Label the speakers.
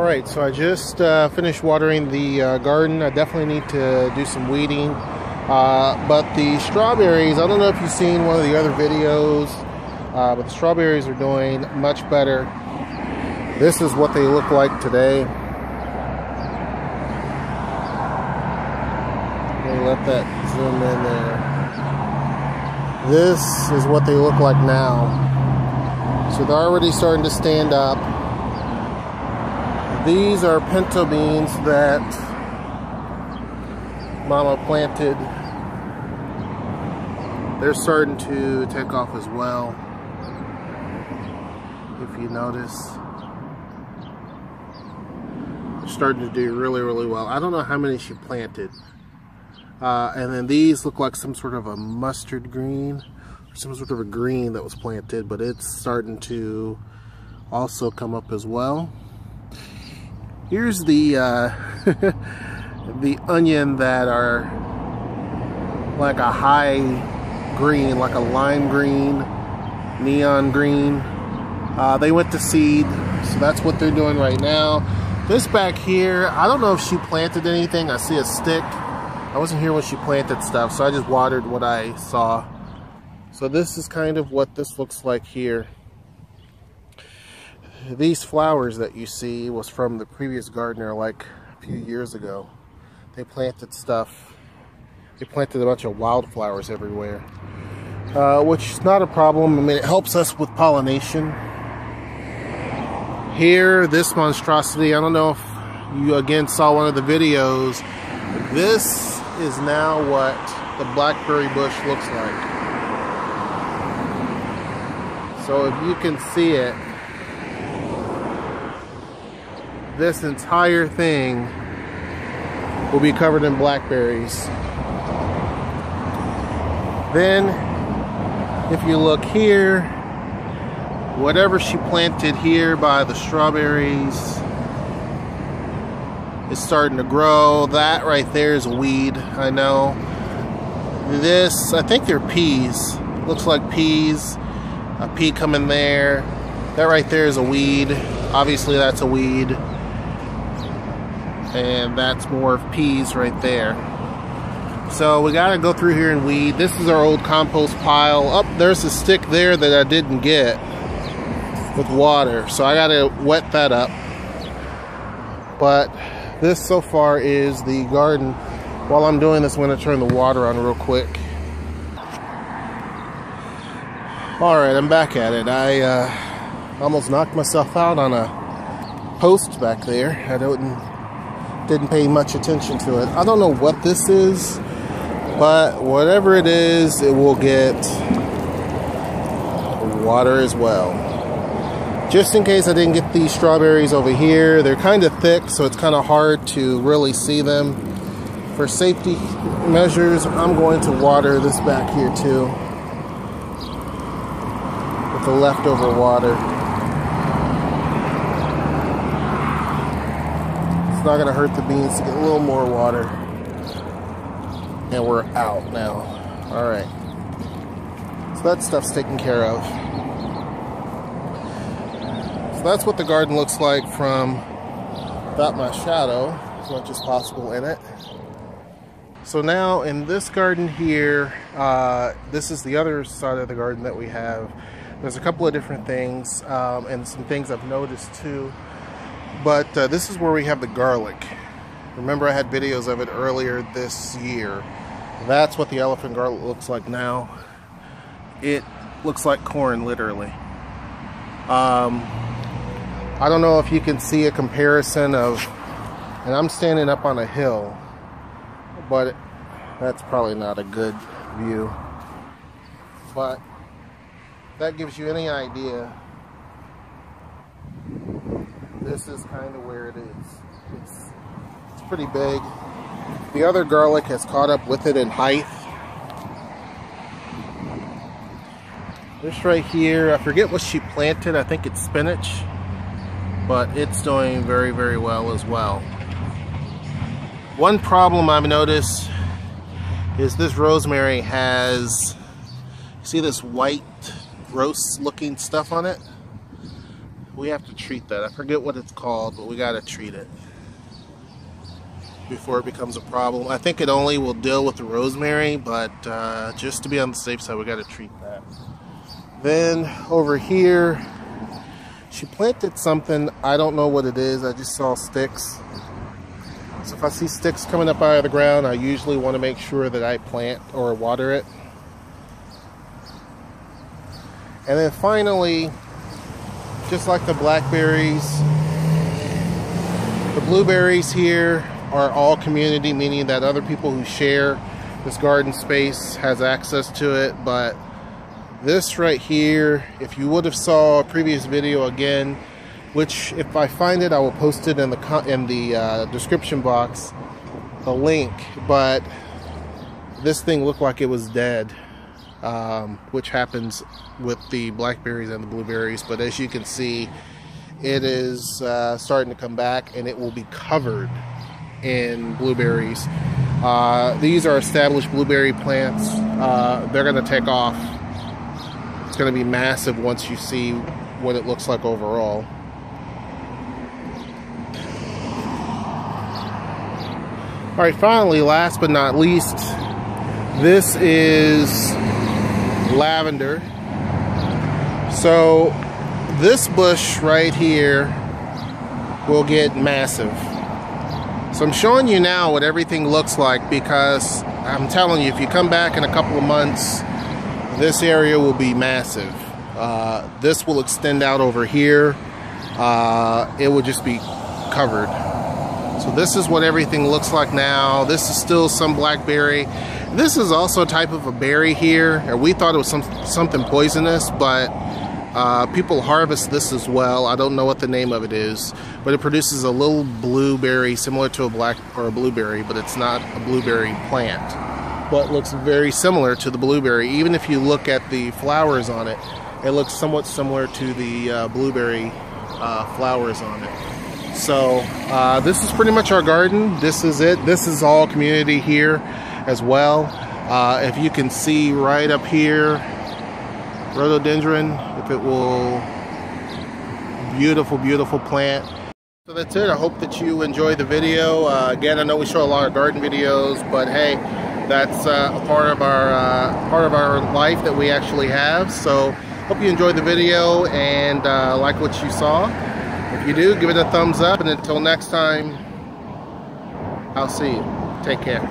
Speaker 1: Alright, so I just finished watering the garden. I definitely need to do some weeding. But the strawberries, I don't know if you've seen one of the other videos, but the strawberries are doing much better. This is what they look like today. Let me let that zoom in there. This is what they look like now. So they're already starting to stand up. These are pinto beans that Mama planted. They're starting to take off as well, if you notice. They're starting to do really, really well. I don't know how many she planted. And then these look like some sort of a mustard green, or some sort of a green that was planted, but it's starting to also come up as well. Here's the the onion that are like a high green, like a lime green, neon green. They went to seed, so that's what they're doing right now. This back here, I don't know if she planted anything. I see a stick. I wasn't here when she planted stuff, so I just watered what I saw. So this is kind of what this looks like here. These flowers that you see was from the previous gardener like a few years ago. They planted stuff. They planted a bunch of wildflowers everywhere, which is not a problem. I mean, it helps us with pollination. Here, this monstrosity, I don't know if you again saw one of the videos. This is now what the blackberry bush looks like. So if you can see it, this entire thing will be covered in blackberries. Then, if you look here, whatever she planted here by the strawberries is starting to grow. That right there is a weed, I know. This, I think they're peas. Looks like peas. A pea coming there. That right there is a weed. Obviously that's a weed. And that's more of peas right there. So we gotta go through here and weed. This is our old compost pile. Oh, there's a stick there that I didn't get with water, so I gotta wet that up. But this so far is the garden. While I'm doing this, I'm gonna turn the water on real quick. Alright, I'm back at it. I almost knocked myself out on a post back there. I didn't pay much attention to it. I don't know what this is, but whatever it is, it will get water as well. Just in case I didn't get these strawberries over here, they're kind of thick, so it's kind of hard to really see them. For safety measures, I'm going to water this back here too with the leftover water. It's not gonna hurt the beans to get a little more water. And we're out now. Alright. So that stuff's taken care of. So that's what the garden looks like from without my shadow, as much as possible in it. So now in this garden here, this is the other side of the garden that we have. There's a couple of different things, and some things I've noticed too. But this is where we have the garlic. Remember I had videos of it earlier this year. That's what the elephant garlic looks like now. It looks like corn, literally. I don't know if you can see a comparison of, and I'm standing up on a hill, but that's probably not a good view. But that gives you any idea. This is kind of where it is. It's pretty big. The other garlic has caught up with it in height. This right here, I forget what she planted. I think it's spinach, but it's doing very, very well as well. One problem I've noticed is this rosemary has, see this white gross looking stuff on it? we have to treat that. I forget what it's called, but we got to treat it before it becomes a problem. I think it only will deal with the rosemary, but just to be on the safe side, we got to treat that. Then over here, she planted something. I don't know what it is. I just saw sticks. So if I see sticks coming up out of the ground, I usually want to make sure that I plant or water it. And then finally, just like the blackberries, the blueberries here are all community, meaning that other people who share this garden space has access to it. But this right here, if you would have saw a previous video again, which if I find it, I will post it in the description box, the link. But this thing looked like it was dead, which happens with the blackberries and the blueberries. But as you can see, it is starting to come back, and it will be covered in blueberries. These are established blueberry plants. They're going to take off. It's going to be massive once you see what it looks like overall. All right, finally, last but not least, this is lavender. So this bush right here will get massive. So I'm showing you now what everything looks like, because I'm telling you, if you come back in a couple of months, this area will be massive. This will extend out over here. It will just be covered. So this is what everything looks like now. This is still some blackberry. This is also a type of a berry here. And we thought it was something poisonous, but people harvest this as well. I don't know what the name of it is, but it produces a little blueberry similar to a black or a blueberry, but it's not a blueberry plant, but looks very similar to the blueberry. Even if you look at the flowers on it, it looks somewhat similar to the blueberry flowers on it. So this is pretty much our garden. This is it. This is all community here as well. If you can see right up here, rhododendron, if it will, beautiful, beautiful plant. So that's it. I hope that you enjoy the video. Again, I know we show a lot of garden videos, but hey, that's a part of our life that we actually have. So hope you enjoyed the video and like what you saw. If you do, give it a thumbs up, and until next time, I'll see you. Take care.